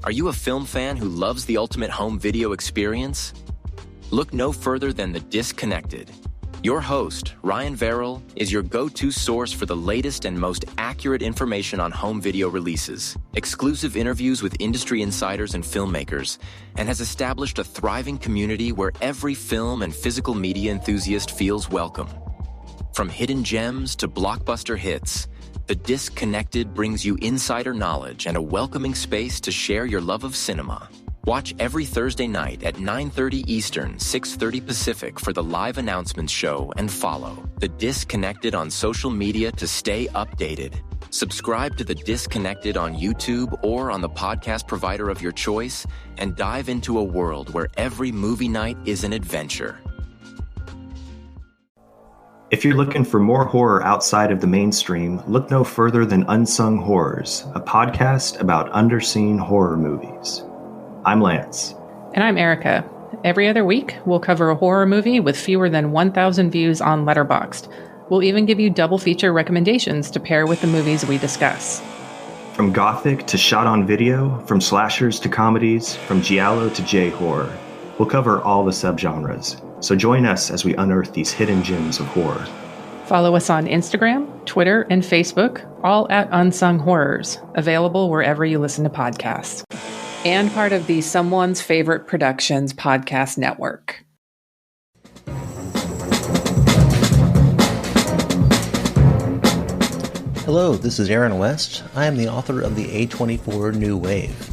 Are you a film fan who loves the ultimate home video experience? Look no further than The Disconnected. Your host, Ryan Verrill, is your go-to source for the latest and most accurate information on home video releases, exclusive interviews with industry insiders and filmmakers, and has established a thriving community where every film and physical media enthusiast feels welcome. From hidden gems to blockbuster hits, The Disconnected brings you insider knowledge and a welcoming space to share your love of cinema. Watch every Thursday night at 9:30 Eastern, 6:30 Pacific for the live announcements show, and follow The Disconnected on social media to stay updated. Subscribe to The Disconnected on YouTube or on the podcast provider of your choice and dive into a world where every movie night is an adventure. If you're looking for more horror outside of the mainstream, look no further than Unsung Horrors, a podcast about underseen horror movies. I'm Lance. And I'm Erica. Every other week, we'll cover a horror movie with fewer than 1,000 views on Letterboxd. We'll even give you double feature recommendations to pair with the movies we discuss. From gothic to shot on video, from slashers to comedies, from giallo to J-horror, we'll cover all the subgenres. So join us as we unearth these hidden gems of horror. Follow us on Instagram, Twitter, and Facebook, all at Unsung Horrors, available wherever you listen to podcasts. And part of the Someone's Favorite Productions podcast network. Hello, this is Aaron West. I am the author of the A24 New Wave.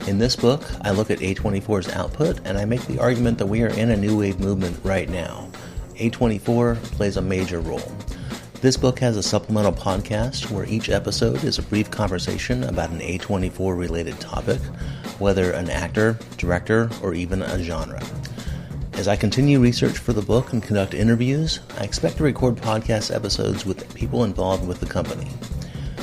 In this book, I look at A24's output and I make the argument that we are in a new wave movement right now. A24 plays a major role. This book has a supplemental podcast where each episode is a brief conversation about an A24 related topic, whether an actor, director, or even a genre. As I continue research for the book and conduct interviews, I expect to record podcast episodes with people involved with the company.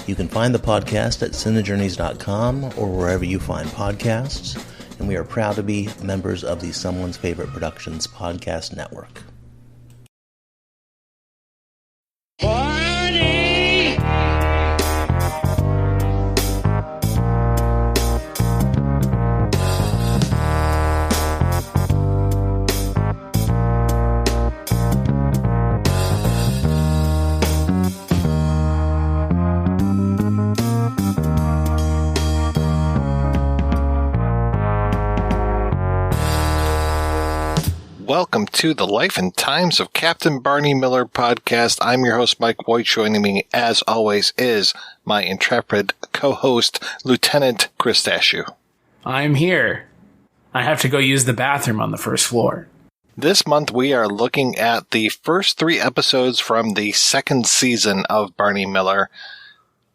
You can find the podcast at cinejourneys.com or wherever you find podcasts, and we are proud to be members of the Someone's Favorite Productions podcast network. Welcome to the Life and Times of Captain Barney Miller podcast. I'm your host, Mike White. Joining me, as always, is my intrepid co-host, Lieutenant Chris Dashew. I'm here. I have to go use the bathroom on the first floor. This month, we are looking at the first 3 episodes from the second season of Barney Miller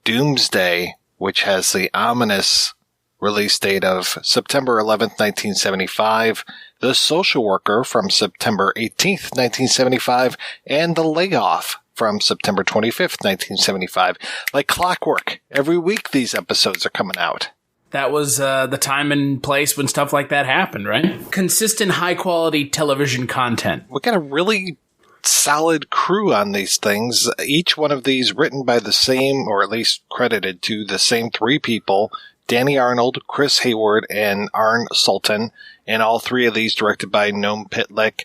Doomsday, which has the ominous release date of September 11th, 1975, The Social Worker from September 18th, 1975, and The Layoff from September 25th, 1975. Like clockwork, every week these episodes are coming out. That was the time and place when stuff like that happened, right? Consistent, high-quality television content. We got a really solid crew on these things. Each one of these written by the same, or at least credited to the same 3 people, Danny Arnold, Chris Hayward, and Arne Sultan, and all 3 of these directed by Noam Pitlick.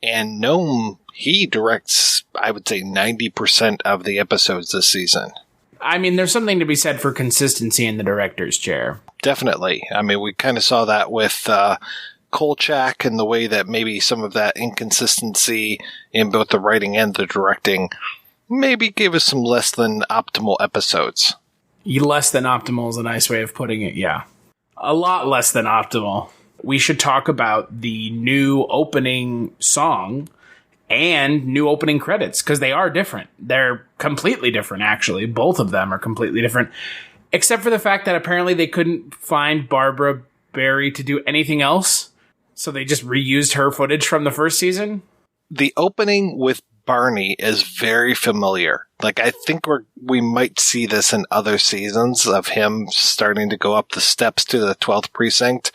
And Noam, he directs, I would say, 90% of the episodes this season. I mean, there's something to be said for consistency in the director's chair. Definitely. I mean, we kind of saw that with Kolchak and the way that maybe some of that inconsistency in both the writing and the directing maybe gave us some less than optimal episodes. Less than optimal is a nice way of putting it, yeah. A lot less than optimal. We should talk about the new opening song and new opening credits, because they are different. They're completely different, actually. Both of them are completely different, except for the fact that apparently they couldn't find Barbara Barry to do anything else, so they just reused her footage from the first season. The opening with Barney is very familiar. Like, I think we might see this in other seasons of him starting to go up the steps to the 12th precinct.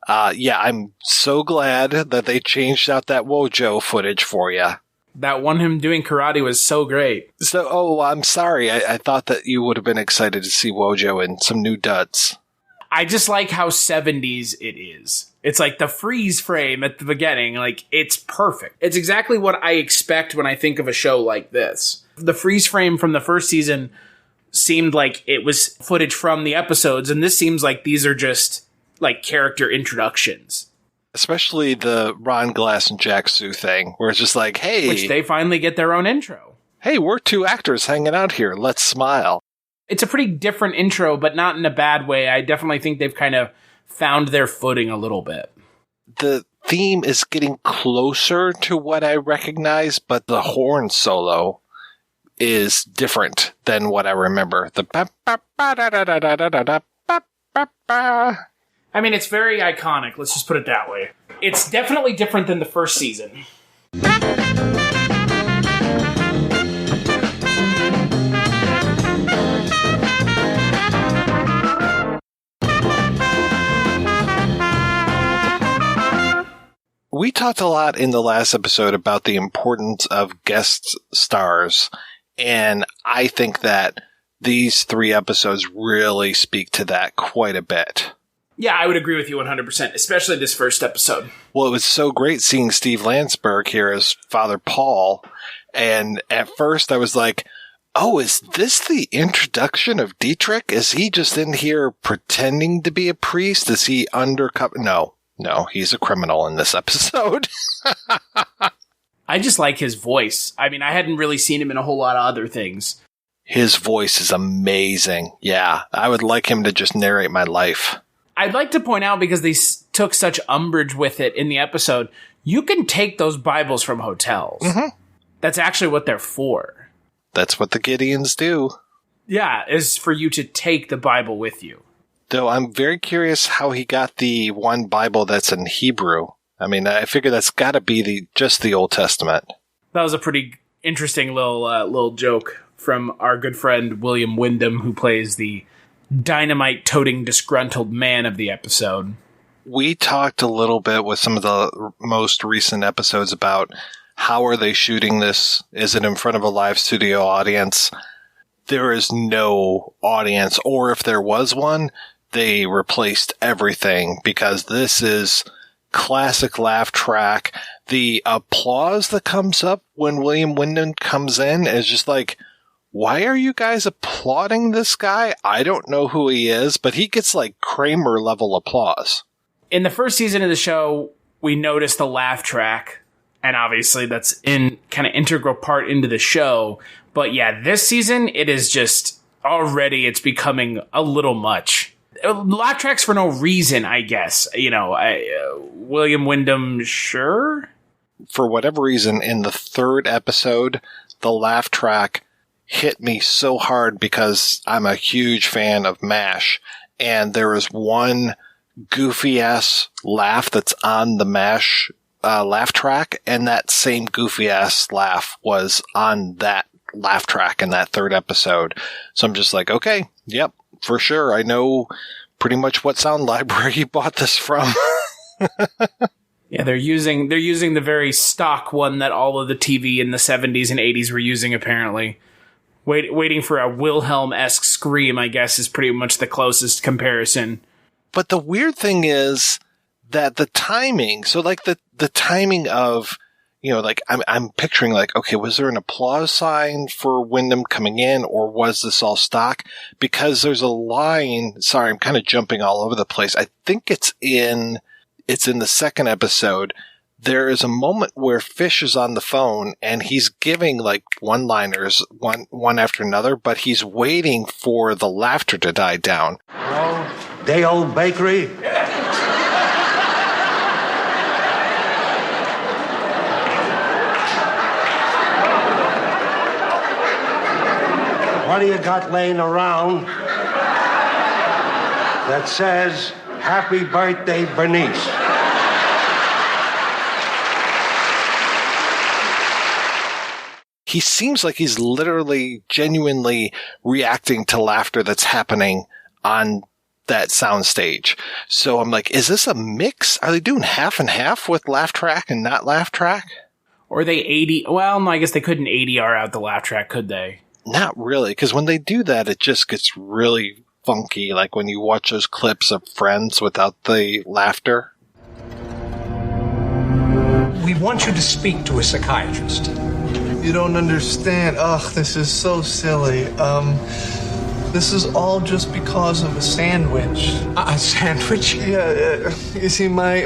I'm so glad that they changed out that Wojo footage for you. That one him doing karate was so great. So, I'm sorry. I thought that you would have been excited to see Wojo in some new duds. I just like how 70s it is. It's like the freeze frame at the beginning. Like, it's perfect. It's exactly what I expect when I think of a show like this. The freeze frame from the first season seemed like it was footage from the episodes, and this seems like these are just, like, character introductions. Especially the Ron Glass and Jack Sue thing, where it's just like, hey... Which they finally get their own intro. Hey, we're two actors hanging out here. Let's smile. It's a pretty different intro, but not in a bad way. I definitely think they've kind of found their footing a little bit. The theme is getting closer to what I recognize, but the horn solo is different than what I remember. I mean, it's very iconic. Let's just put it that way. It's definitely different than the first season. We talked a lot in the last episode about the importance of guest stars, and I think that these 3 episodes really speak to that quite a bit. Yeah, I would agree with you 100%, especially this first episode. Well, it was so great seeing Steve Landesberg here as Father Paul, and at first I was like, oh, is this the introduction of Dietrich? Is he just in here pretending to be a priest? Is he undercover? No, he's a criminal in this episode. I just like his voice. I mean, I hadn't really seen him in a whole lot of other things. His voice is amazing. Yeah, I would like him to just narrate my life. I'd like to point out, because they took such umbrage with it in the episode, you can take those Bibles from hotels. Mm-hmm. That's actually what they're for. That's what the Gideons do. Yeah, is for you to take the Bible with you. Though I'm very curious how he got the one Bible that's in Hebrew. I mean, I figure that's got to be just the Old Testament. That was a pretty interesting little joke from our good friend William Wyndham, who plays the dynamite-toting disgruntled man of the episode. We talked a little bit with some of the most recent episodes about how are they shooting this? Is it in front of a live studio audience? There is no audience, or if there was one, they replaced everything, because this is classic laugh track. The applause that comes up when William Wyndham comes in is just like, why are you guys applauding this guy? I don't know who he is, but he gets like Kramer level applause. In the first season of the show, we noticed the laugh track, and obviously that's in kind of integral part into the show. But yeah, this season, it is just already, it's becoming a little much. Laugh tracks for no reason, I guess. William Wyndham, sure? For whatever reason, in the 3rd episode, the laugh track hit me so hard because I'm a huge fan of MASH. And there is one goofy-ass laugh that's on the MASH laugh track, and that same goofy-ass laugh was on that laugh track in that 3rd episode. So I'm just like, okay, yep. For sure, I know pretty much what sound library he bought this from. Yeah, they're using the very stock one that all of the TV in the 70s and 80s were using, apparently. Waiting for a Wilhelm-esque scream, I guess, is pretty much the closest comparison. But the weird thing is that the timing, so like the timing of, like I'm picturing like, okay, was there an applause sign for Wyndham coming in, or was this all stock? Because there's a line, sorry, I'm kind of jumping all over the place. I think it's in the 2nd episode. There is a moment where Fish is on the phone and he's giving like one-liners, one after another, but he's waiting for the laughter to die down. Hello, Day Old Bakery. What do you got laying around that says, Happy Birthday, Bernice? He seems like he's literally, genuinely reacting to laughter that's happening on that soundstage. So I'm like, is this a mix? Are they doing half and half with laugh track and not laugh track? Or they 80, well, no, I guess they couldn't ADR out the laugh track, could they? Not really, because when they do that, it just gets really funky, like when you watch those clips of Friends without the laughter. We want you to speak to a psychiatrist. You don't understand. Ugh, this is so silly. This is all just because of a sandwich. A sandwich? Yeah, you see, my...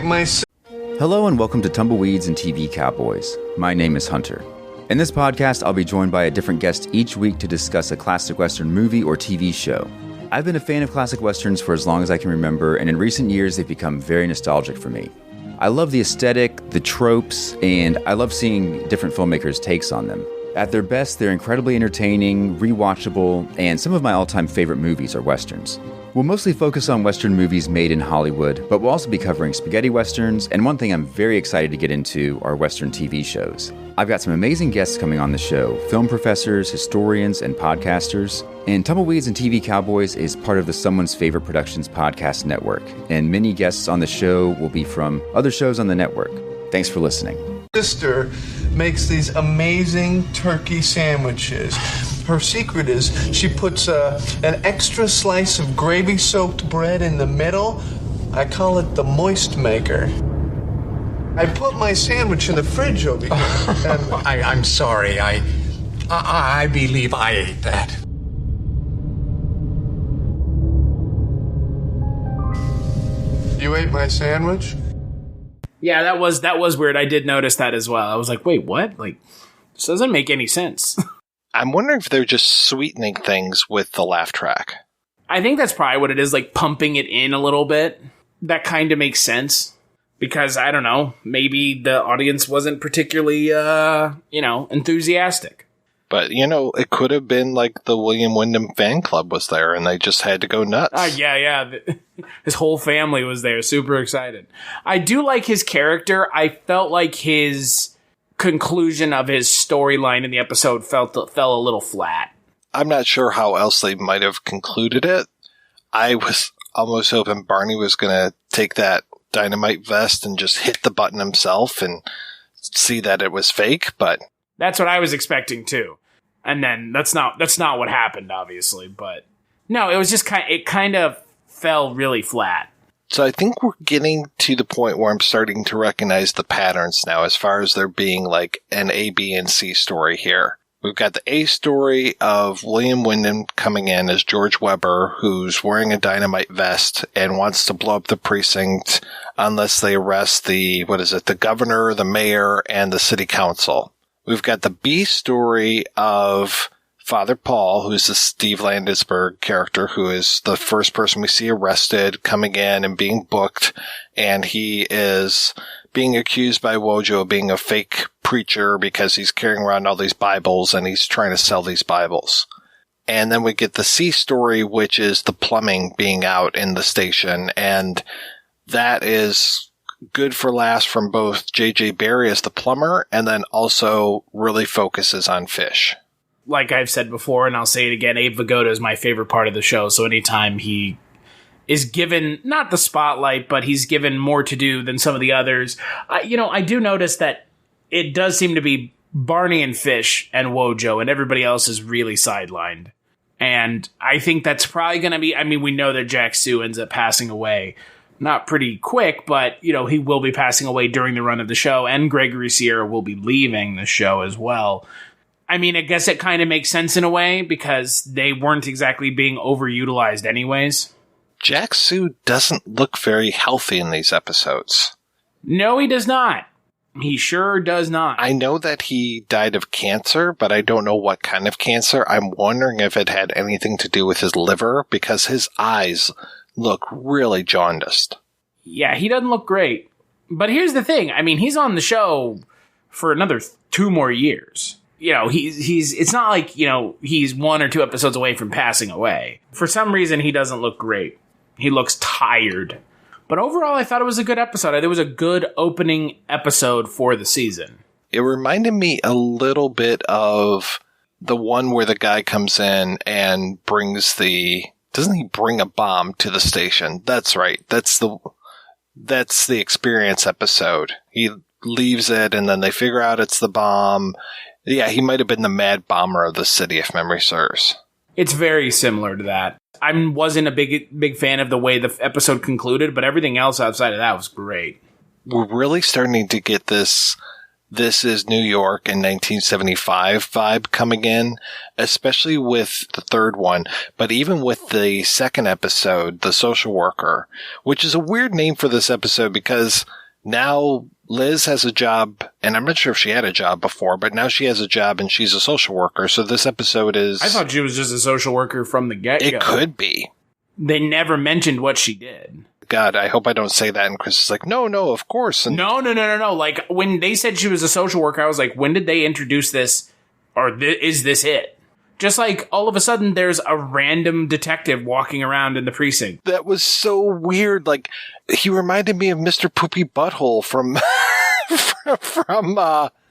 Hello and welcome to Tumbleweeds and TV Cowboys. My name is Hunter. In this podcast, I'll be joined by a different guest each week to discuss a classic Western movie or TV show. I've been a fan of classic Westerns for as long as I can remember, and in recent years, they've become very nostalgic for me. I love the aesthetic, the tropes, and I love seeing different filmmakers' takes on them. At their best, they're incredibly entertaining, rewatchable, and some of my all-time favorite movies are Westerns. We'll mostly focus on Western movies made in Hollywood, but we'll also be covering spaghetti Westerns, and one thing I'm very excited to get into are Western TV shows. I've got some amazing guests coming on the show, film professors, historians, and podcasters. And Tumbleweeds and TV Cowboys is part of the Someone's Favorite Productions podcast network, and many guests on the show will be from other shows on the network. Thanks for listening. Sister makes these amazing turkey sandwiches. Her secret is she puts an extra slice of gravy-soaked bread in the middle. I call it the moist maker. I put my sandwich in the fridge over here. I'm sorry. I believe I ate that. You ate my sandwich? Yeah, that was weird. I did notice that as well. I was like, wait, what? Like, this doesn't make any sense. I'm wondering if they're just sweetening things with the laugh track. I think that's probably what it is, like pumping it in a little bit. That kind of makes sense. Because, I don't know, maybe the audience wasn't particularly, enthusiastic. But, it could have been like the William Wyndham fan club was there and they just had to go nuts. Yeah. His whole family was there, super excited. I do like his character. I felt like his conclusion of his storyline in the episode fell a little flat. I'm not sure how else they might have concluded it. I was almost hoping Barney was going to take that dynamite vest and just hit the button himself and see that it was fake, but that's what I was expecting too. And then that's not what happened, obviously, but no, it was just kind of fell really flat. So I think we're getting to the point where I'm starting to recognize the patterns now as far as there being like an A, B, and C story here. We've got the A story of William Wyndham coming in as George Weber, who's wearing a dynamite vest and wants to blow up the precinct unless they arrest the governor, the mayor, and the city council. We've got the B story of Father Paul, who's the Steve Landesberg character, who is the first person we see arrested, coming in and being booked, and he is being accused by Wojo of being a fake preacher because he's carrying around all these Bibles and he's trying to sell these Bibles. And then we get the C story, which is the plumbing being out in the station, and that is good for laughs from both J.J. Barry as the plumber and then also really focuses on fish. Like I've said before, and I'll say it again, Abe Vigoda is my favorite part of the show, so anytime he is given, not the spotlight, but he's given more to do than some of the others. I do notice that it does seem to be Barney and Fish and Wojo, and everybody else is really sidelined. And I think that's probably going to be, we know that Jack Sue ends up passing away. Not pretty quick, but, he will be passing away during the run of the show, and Gregory Sierra will be leaving the show as well. I guess it kind of makes sense in a way, because they weren't exactly being overutilized anyways. Jack Sue doesn't look very healthy in these episodes. No, he does not. He sure does not. I know that he died of cancer, but I don't know what kind of cancer. I'm wondering if it had anything to do with his liver, because his eyes look really jaundiced. Yeah, he doesn't look great. But here's the thing. He's on the show for another 2 more years. It's not like, he's 1 or 2 episodes away from passing away. For some reason, he doesn't look great. He looks tired. But overall, I thought it was a good episode. It was a good opening episode for the season. It reminded me a little bit of the one where the guy comes in and brings doesn't he bring a bomb to the station? That's right. That's the Experience episode. He leaves it and then they figure out it's the bomb. Yeah, he might have been the mad bomber of the city, if memory serves. It's very similar to that. I wasn't a big fan of the way the episode concluded, but everything else outside of that was great. We're really starting to get this is New York in 1975 vibe coming in, especially with the third one, but even with the second episode, The Social Worker, which is a weird name for this episode because now Liz has a job, and I'm not sure if she had a job before, but now she has a job and she's a social worker. So this episode is... I thought she was just a social worker from the get-go. It could be. They never mentioned what she did. God, I hope I don't say that. And Chris is like, no, of course. And No. Like, when they said she was a social worker, I was like, when did they introduce this? Or is this it? Just like, all of a sudden, there's a random detective walking around in the precinct. That was so weird. Like, he reminded me of Mr. Poopy Butthole from...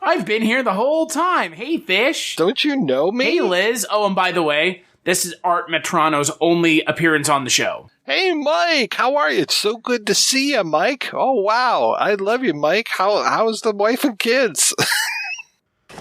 I've been here the whole time. Hey, fish. Don't you know me? Hey, Liz. Oh, and by the way, this is Art Metrano's only appearance on the show. Hey, Mike, how are you? It's so good to see you, Mike. Oh, wow. I love you, Mike. How's the wife and kids?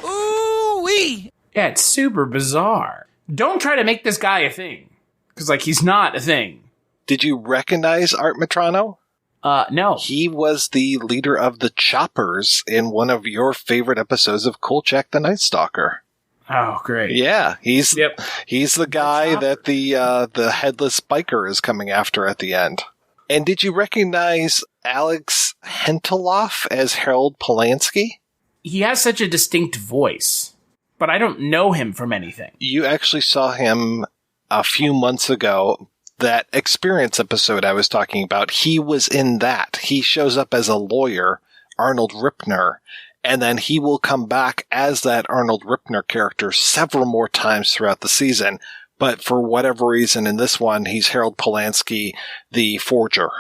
Ooh-wee. Yeah, it's super bizarre. Don't try to make this guy a thing. Because, like, he's not a thing. Did you recognize Art Metrano? No. He was the leader of the Choppers in one of your favorite episodes of Kolchak the Night Stalker. Oh, great. Yeah, he's the guy that the headless biker is coming after at the end. And did you recognize Alex Henteloff as Harold Polanski? He has such a distinct voice, but I don't know him from anything. You actually saw him a few months ago. That Experience episode I was talking about, he was in that. He shows up as a lawyer, Arnold Ripner, and then he will come back as that Arnold Ripner character several more times throughout the season. But for whatever reason, in this one, he's Harold Polanski, the forger.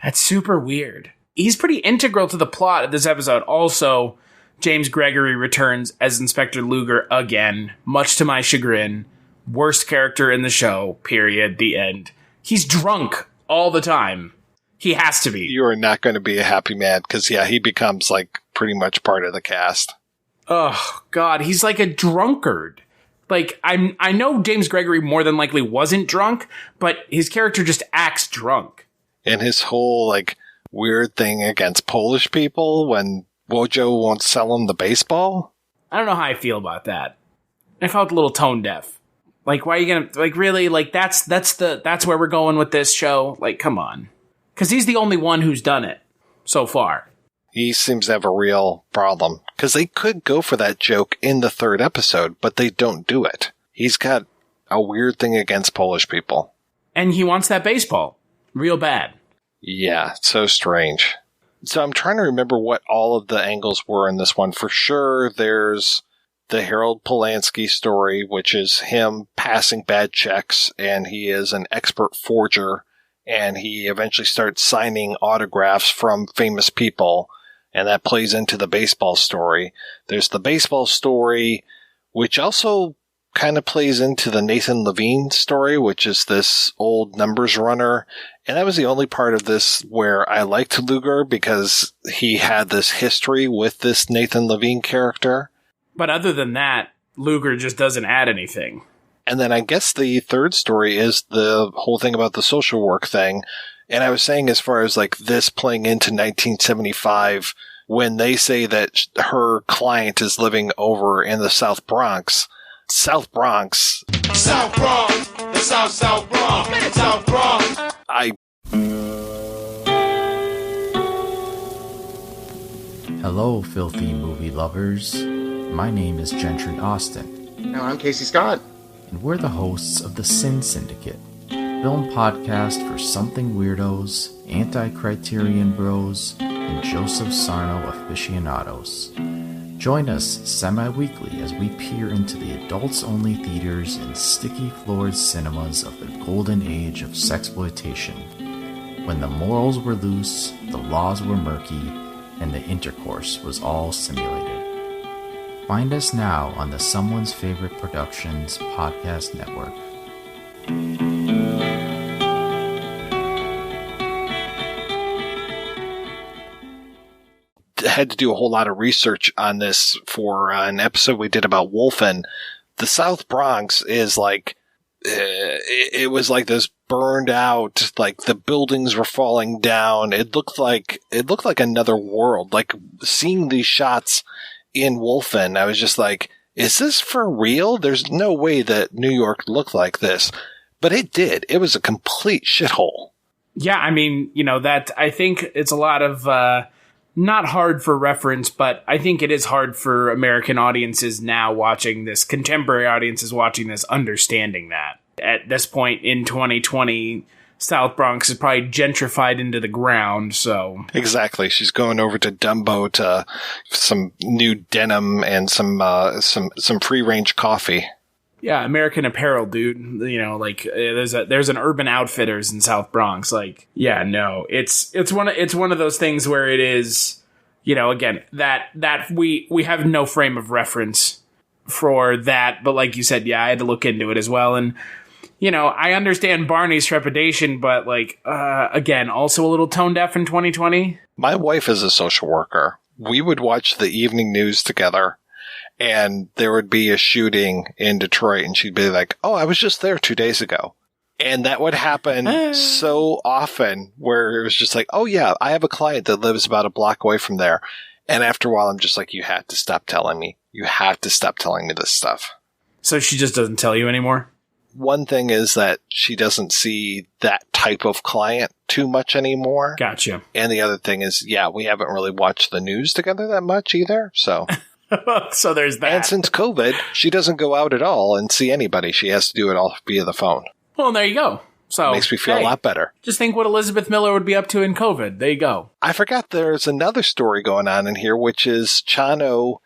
That's super weird. He's pretty integral to the plot of this episode. Also, James Gregory returns as Inspector Luger again, much to my chagrin. Worst character in the show, period, the end. He's drunk all the time. He has to be. You are not going to be a happy man, because, yeah, he becomes, like, pretty much part of the cast. Oh, God, he's like a drunkard. Like, I know James Gregory more than likely wasn't drunk, but his character just acts drunk. And his whole, like, weird thing against Polish people when Wojo won't sell him the baseball? I don't know how I feel about that. I felt a little tone deaf. Like, why are you gonna, like, really, like, that's where we're going with this show? Like, come on. Because he's the only one who's done it so far. He seems to have a real problem. Because they could go for that joke in the third episode, but they don't do it. He's got a weird thing against Polish people. And he wants that baseball. Real bad. Yeah, so strange. So I'm trying to remember what all of the angles were in this one. For sure, there's the Harold Polanski story, which is him passing bad checks, and he is an expert forger, and he eventually starts signing autographs from famous people, and that plays into the baseball story. There's the baseball story, which also kind of plays into the Nathan Levine story, which is this old numbers runner. And that was the only part of this where I liked Luger, because he had this history with this Nathan Levine character. But other than that, Luger just doesn't add anything. And then I guess the third story is the whole thing about the social work thing. And I was saying, as far as like this playing into 1975, when they say that her client is living over in the South Bronx. South Bronx. South Bronx. The South Bronx. South Bronx. Hello, filthy movie lovers. My name is Gentry Austin. And I'm Casey Scott. And we're the hosts of The Sin Syndicate, film podcast for something weirdos, anti-criterion bros, and Joseph Sarno aficionados. Join us semi-weekly as we peer into the adults-only theaters and sticky-floored cinemas of the golden age of sexploitation, when the morals were loose, the laws were murky, and the intercourse was all simulated. Find us now on the Someone's Favorite Productions podcast network. Had to do a whole lot of research on this for an episode we did about Wolfen. The South Bronx is like, it was like this burned out, like the buildings were falling down. It looked like another world. Like seeing these shots in Wolfen, I was just like, is this for real? There's no way that New York looked like this. But it did. It was a complete shithole. Yeah, I mean, that I think it's a lot of not hard for reference, but I think it is hard for American audiences now watching this, contemporary audiences watching this, understanding that. At this point in 2020, South Bronx is probably gentrified into the ground, so... Exactly. She's going over to Dumbo to some new denim and some free-range coffee. Yeah, American Apparel, dude. There's an Urban Outfitters in South Bronx. Like, yeah, no, it's one of those things where it is, again, that we have no frame of reference for that. But like you said, yeah, I had to look into it as well. And, I understand Barney's trepidation, but again, also a little tone deaf in 2020. My wife is a social worker. We would watch the evening news together. And there would be a shooting in Detroit, and she'd be like, oh, I was just there 2 days ago. And that would happen so often where it was just like, oh, yeah, I have a client that lives about a block away from there. And after a while, I'm just like, you have to stop telling me. You have to stop telling me this stuff. So she just doesn't tell you anymore? One thing is that she doesn't see that type of client too much anymore. Gotcha. And the other thing is, yeah, we haven't really watched the news together that much either, so... So there's that. And since COVID, she doesn't go out at all and see anybody. She has to do it all via the phone. Well, there you go. So it makes me feel a lot better. Just think what Elizabeth Miller would be up to in COVID. There you go. I forgot there's another story going on in here, which is Chano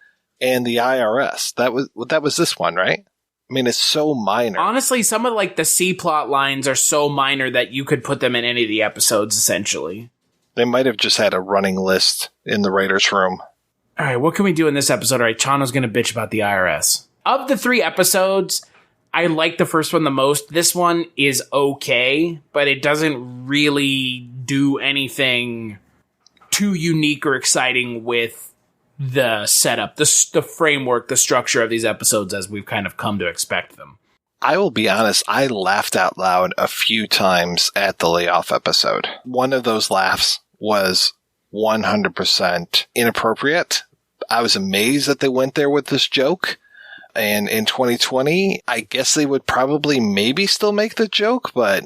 and the IRS. That was this one, right? I mean, it's so minor. Honestly, some of the C plot lines are so minor that you could put them in any of the episodes, essentially. They might have just had a running list in the writer's room. All right, what can we do in this episode? All right, Chano's going to bitch about the IRS. Of the 3 episodes, I like the first one the most. This one is okay, but it doesn't really do anything too unique or exciting with the setup, the framework, the structure of these episodes as we've kind of come to expect them. I will be honest, I laughed out loud a few times at the Layoff episode. One of those laughs was 100% inappropriate. I was amazed that they went there with this joke. And in 2020, I guess they would probably maybe still make the joke, but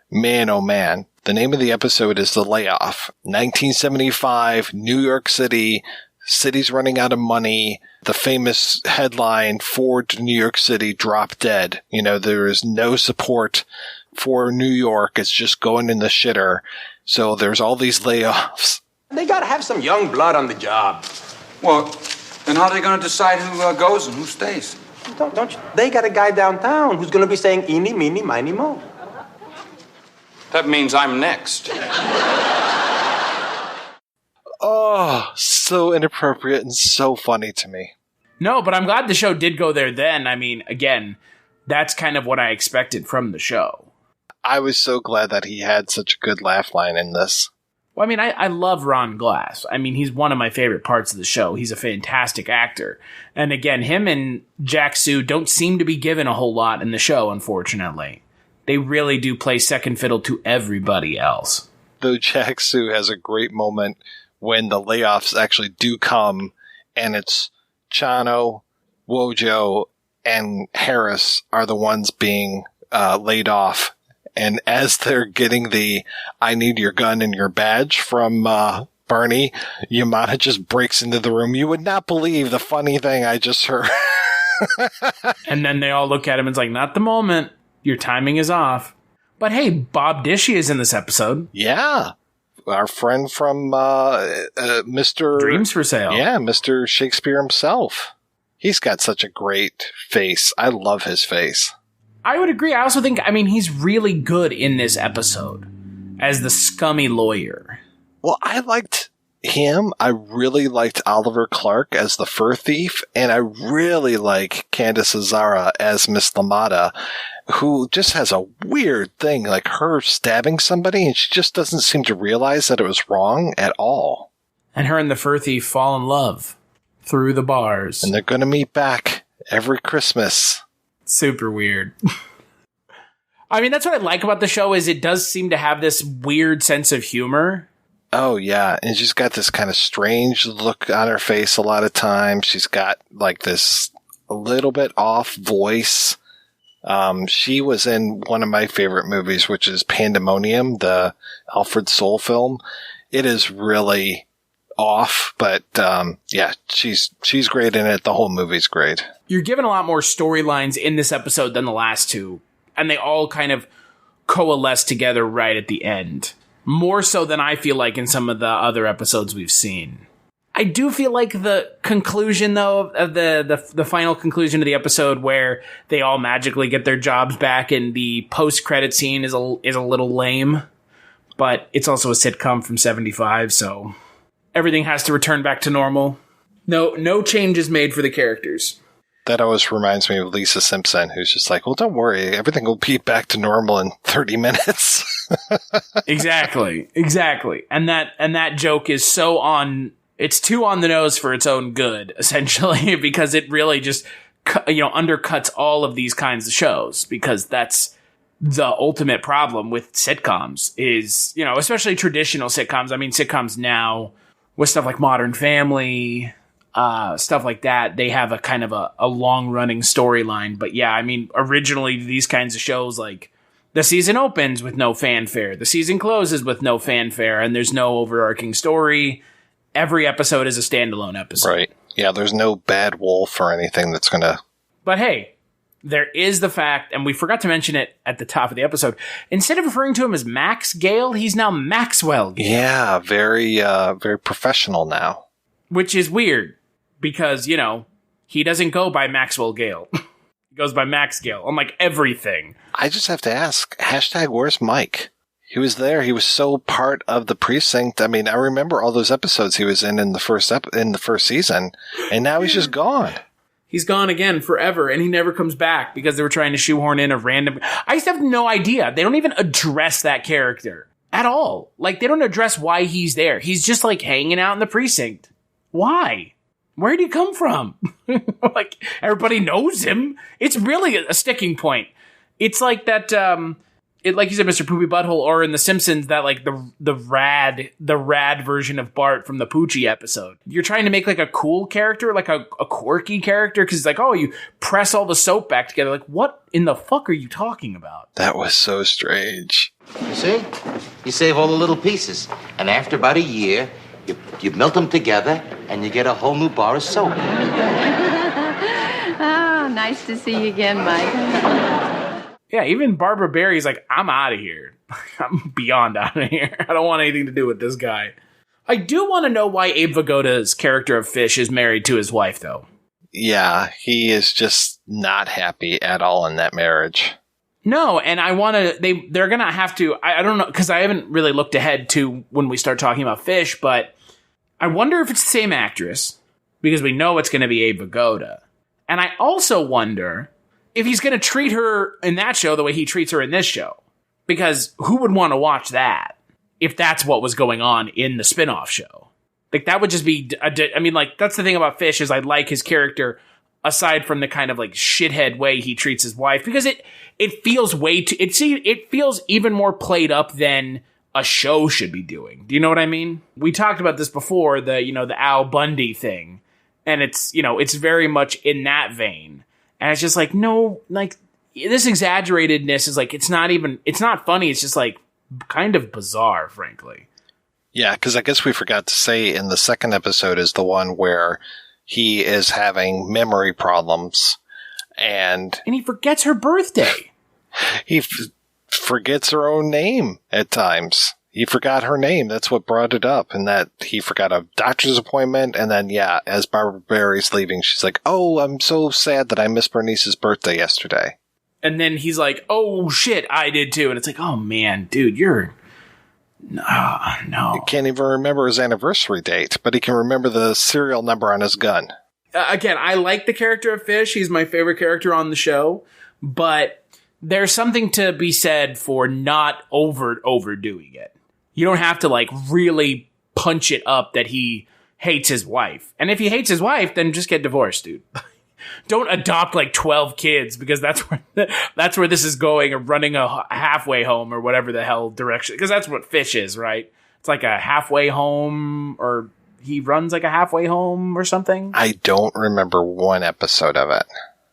man, oh man. The name of the episode is The Layoff. 1975, New York City, city's running out of money. The famous headline, Ford to New York City, drop dead. There is no support for New York. It's just going in the shitter. So there's all these layoffs. They got to have some young blood on the job. Well, then how are they going to decide who goes and who stays? Don't you? They got a guy downtown who's going to be saying eeny, meeny, miny, mo. That means I'm next. Oh, so inappropriate and so funny to me. No, but I'm glad the show did go there then. I mean, again, that's kind of what I expected from the show. I was so glad that he had such a good laugh line in this. Well, I mean, I love Ron Glass. I mean, he's one of my favorite parts of the show. He's a fantastic actor. And again, him and Jack Sue don't seem to be given a whole lot in the show, unfortunately. They really do play second fiddle to everybody else. Though Jack Sue has a great moment when the layoffs actually do come, and it's Chano, Wojo, and Harris are the ones being laid off. And as they're getting the "I need your gun and your badge" from Barney, Yamada just breaks into the room. You would not believe the funny thing I just heard. And then they all look at him and it's like, not the moment. Your timing is off. But hey, Bob Dishy is in this episode. Yeah. Our friend from Mr. Dreams for Sale. Yeah, Mr. Shakespeare himself. He's got such a great face. I love his face. I would agree. I also think, he's really good in this episode as the scummy lawyer. Well, I liked him. I really liked Oliver Clark as the fur thief, and I really like Candace Azara as Miss Lamada, who just has a weird thing, like her stabbing somebody, and she just doesn't seem to realize that it was wrong at all. And her and the fur thief fall in love through the bars. And they're going to meet back every Christmas. Super weird. I mean, that's what I like about the show is it does seem to have this weird sense of humor. Oh, yeah. And she's got this kind of strange look on her face a lot of times. She's got like this a little bit off voice. She was in one of my favorite movies, which is Pandemonium, the Alfred Soul film. It is really off, but yeah, she's great in it. The whole movie's great. You're given a lot more storylines in this episode than the last two, and they all kind of coalesce together right at the end. More so than I feel like in some of the other episodes we've seen. I do feel like the conclusion, though, of the final conclusion of the episode where they all magically get their jobs back in the post-credit scene is a little lame. But it's also a sitcom from 75, so everything has to return back to normal. No changes made for the characters. That always reminds me of Lisa Simpson, who's just like, well, don't worry. Everything will be back to normal in 30 minutes. Exactly. And that joke is so it's too on the nose for its own good, essentially, because it really just, undercuts all of these kinds of shows, because that's the ultimate problem with sitcoms is, especially traditional sitcoms. I mean, sitcoms now with stuff like Modern Family, stuff like that, they have a kind of a long-running storyline. But yeah, I mean, originally these kinds of shows, like, the season opens with no fanfare, the season closes with no fanfare, and there's no overarching story. Every episode is a standalone episode. Right. Yeah, there's no bad wolf or anything that's going to... But hey, there is the fact, and we forgot to mention it at the top of the episode, instead of referring to him as Max Gale, he's now Maxwell Gale. Yeah, very professional now. Which is weird. Because, he doesn't go by Maxwell Gale. He goes by Max Gale on, like, everything. I just have to ask, #where's Mike? He was there. He was so part of the precinct. I mean, I remember all those episodes he was in the first season, and now he's just gone. He's gone again forever, and he never comes back because they were trying to shoehorn in a random... I used to have no idea. They don't even address that character at all. Like, they don't address why he's there. He's just, like, hanging out in the precinct. Why? Where'd he come from? Like, everybody knows him. It's really a sticking point. It's like that, like you said, Mr. Poopy Butthole, or in The Simpsons, that, like, the rad version of Bart from the Poochie episode. You're trying to make, like, a cool character, like a quirky character, because it's like, oh, you press all the soap back together. Like, what in the fuck are you talking about? That was so strange. You see? You save all the little pieces, and after about a year... You melt them together, and you get a whole new bar of soap. Oh, nice to see you again, Mike. Yeah, even Barbara Barry's like, I'm out of here. I'm beyond out of here. I don't want anything to do with this guy. I do want to know why Abe Vigoda's character of Fish is married to his wife, though. Yeah, he is just not happy at all in that marriage. No, and I want to, they're going to have to, I don't know, because I haven't really looked ahead to when we start talking about Fish, but I wonder if it's the same actress, because we know it's going to be Abe Vigoda. And I also wonder if he's going to treat her in that show the way he treats her in this show. Because who would want to watch that if that's what was going on in the spinoff show? Like, that would just be, I mean, like, that's the thing about Fish, is I like his character aside from the kind of, like, shithead way he treats his wife, because it feels it feels even more played up than a show should be doing. Do you know what I mean? We talked about this before, the Al Bundy thing, and it's very much in that vein. And it's just like, no, like, this exaggeratedness is like, it's not funny. It's just like kind of bizarre, frankly. Yeah, because I guess we forgot to say in the second episode is the one where he is having memory problems, and he forgets her birthday. He forgets her own name at times. He forgot her name. That's what brought it up. And that he forgot a doctor's appointment. And then, yeah, as Barbara Barry's leaving, she's like, oh, I'm so sad that I missed Bernice's birthday yesterday. And then he's like, oh, shit, I did too. And it's like, oh, man, dude, you're... No. He can't even remember his anniversary date, but he can remember the serial number on his gun. Again, I like the character of Fish. He's my favorite character on the show. But there's something to be said for not overdoing it. You don't have to, like, really punch it up that he hates his wife. And if he hates his wife, then just get divorced, dude. Don't adopt like 12 kids, because that's where this is going, or running a halfway home or whatever the hell direction. Because that's what Fish is, right? It's like a halfway home, or he runs like a halfway home or something. I don't remember one episode of it.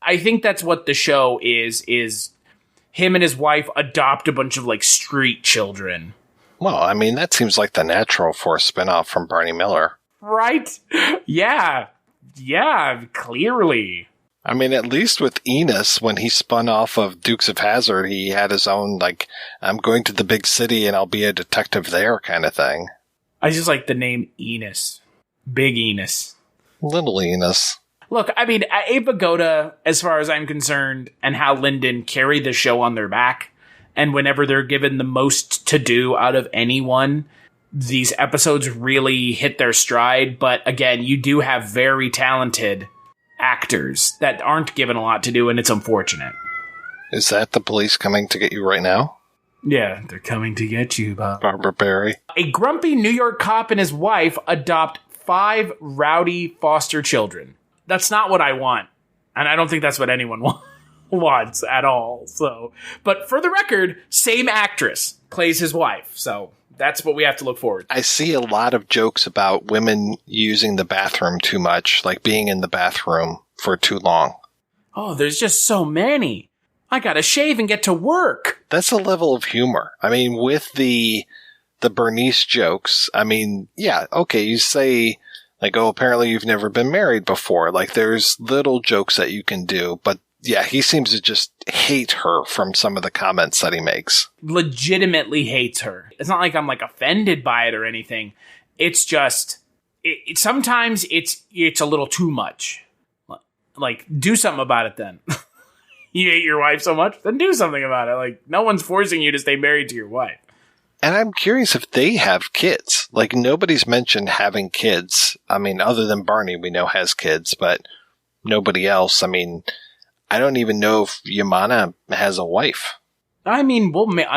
I think that's what the show is him and his wife adopt a bunch of like street children. Well, I mean, that seems like the natural for a spinoff from Barney Miller. Right? Yeah. Yeah, clearly. I mean, at least with Enos, when he spun off of Dukes of Hazzard, he had his own, like, I'm going to the big city and I'll be a detective there kind of thing. I just like the name Enos. Big Enos. Little Enos. Look, I mean, Abe Vigoda, as far as I'm concerned, and Hal Linden carry the show on their back. And whenever they're given the most to do out of anyone, these episodes really hit their stride. But again, you do have very talented actors that aren't given a lot to do, and it's unfortunate. Is that the police coming to get you right now? Yeah, they're coming to get you, Bob. Barbara Barry. A grumpy New York cop and his wife adopt 5 rowdy foster children. That's not what I want. And I don't think that's what anyone wants at all. So, but for the record, same actress plays his wife. So that's what we have to look forward to. I see a lot of jokes about women using the bathroom too much, like being in the bathroom for too long. Oh, there's just so many. I gotta shave and get to work. That's a level of humor. I mean, with the Bernice jokes, I mean, yeah, okay, you say, like, oh, apparently you've never been married before. Like, there's little jokes that you can do, but yeah, he seems to just hate her from some of the comments that he makes. Legitimately hates her. It's not like I'm like offended by it or anything. It's just, sometimes it's a little too much. Like, do something about it then. You hate your wife so much? Then do something about it. Like, no one's forcing you to stay married to your wife. And I'm curious if they have kids. Like, nobody's mentioned having kids. I mean, other than Barney, we know has kids, but nobody else. I mean, I don't even know if Yamana has a wife. I mean,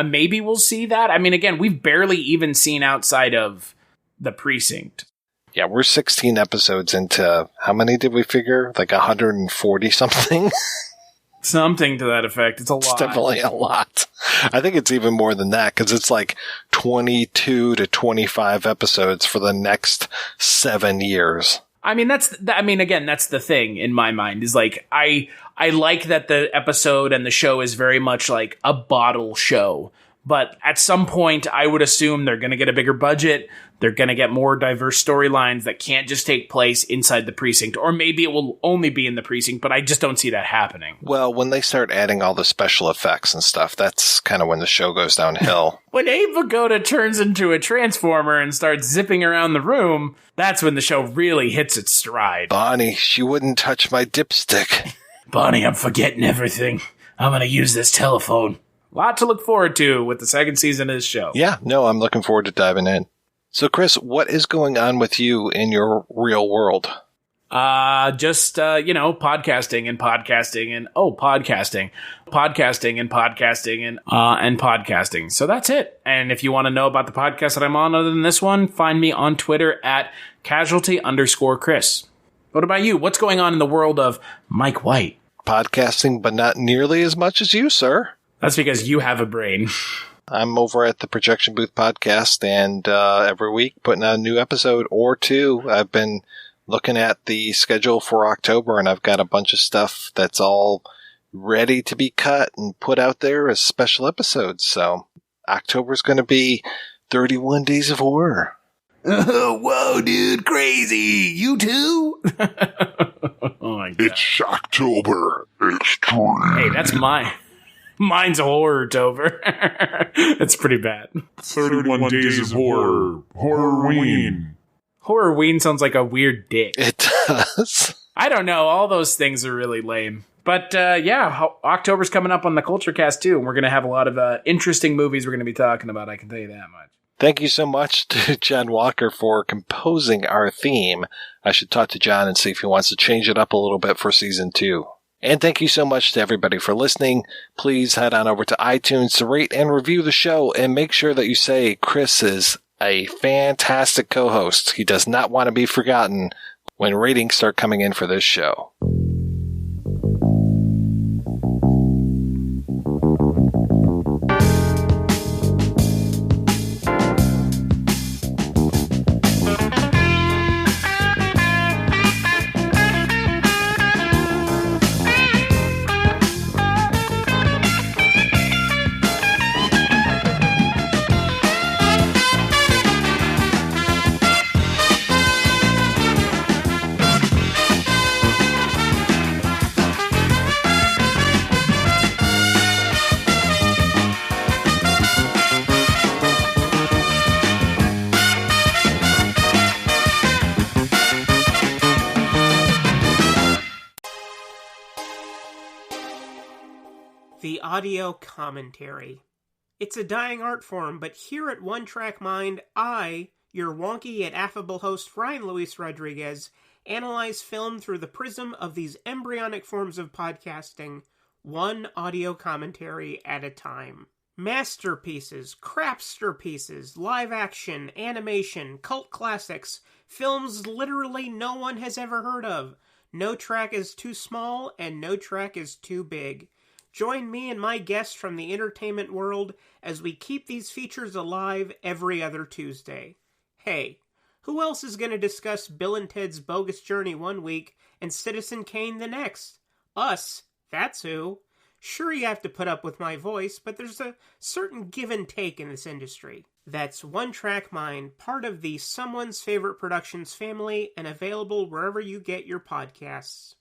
maybe we'll see that. I mean, again, we've barely even seen outside of the precinct. Yeah, we're 16 episodes into, how many did we figure? Like 140 something? Something to that effect. It's a lot. It's definitely a lot. I think it's even more than that, because it's like 22 to 25 episodes for the next 7 years. I mean, that's the thing in my mind, is like, I like that the episode and the show is very much like a bottle show. But at some point, I would assume they're going to get a bigger budget. They're going to get more diverse storylines that can't just take place inside the precinct. Or maybe it will only be in the precinct, but I just don't see that happening. Well, when they start adding all the special effects and stuff, that's kind of when the show goes downhill. When Abe Vigoda turns into a transformer and starts zipping around the room, that's when the show really hits its stride. Bonnie, she wouldn't touch my dipstick. Bonnie, I'm forgetting everything. I'm going to use this telephone. A lot to look forward to with the second season of this show. Yeah, no, I'm looking forward to diving in. So, Chris, what is going on with you in your real world? Just podcasting and podcasting and podcasting and podcasting. So that's it. And if you want to know about the podcast that I'm on other than this one, find me on Twitter at casualty_Chris. What about you? What's going on in the world of Mike White? Podcasting, but not nearly as much as you, sir. That's because you have a brain. I'm over at the Projection Booth podcast, and every week putting out a new episode or two. I've been looking at the schedule for October, and I've got a bunch of stuff that's all ready to be cut and put out there as special episodes. So October's going to be 31 Days of Horror. Oh, whoa, dude, crazy. You too? Oh my God. It's October. It's true. Hey, that's mine's Horror-tober. It's pretty bad. 31 Days of Horror. Horrorween. Horrorween sounds like a weird dick. It does. I don't know. All those things are really lame. But yeah, October's coming up on the Culture Cast too, and we're going to have a lot of interesting movies we're going to be talking about. I can tell you that much. Thank you so much to John Walker for composing our theme. I should talk to John and see if he wants to change it up a little bit for season 2. And thank you so much to everybody for listening. Please head on over to iTunes to rate and review the show, and make sure that you say Chris is a fantastic co-host. He does not want to be forgotten when ratings start coming in for this show. The audio commentary. It's a dying art form, but here at One Track Mind, I, your wonky yet affable host Ryan Luis Rodriguez, analyze film through the prism of these embryonic forms of podcasting, one audio commentary at a time. Masterpieces, crapster pieces, live action, animation, cult classics, films literally no one has ever heard of. No track is too small and no track is too big. Join me and my guests from the entertainment world as we keep these features alive every other Tuesday. Hey, who else is going to discuss Bill and Ted's Bogus Journey one week and Citizen Kane the next? Us, that's who. Sure, you have to put up with my voice, but there's a certain give and take in this industry. That's One Track Mind, part of the Someone's Favorite Productions family and available wherever you get your podcasts.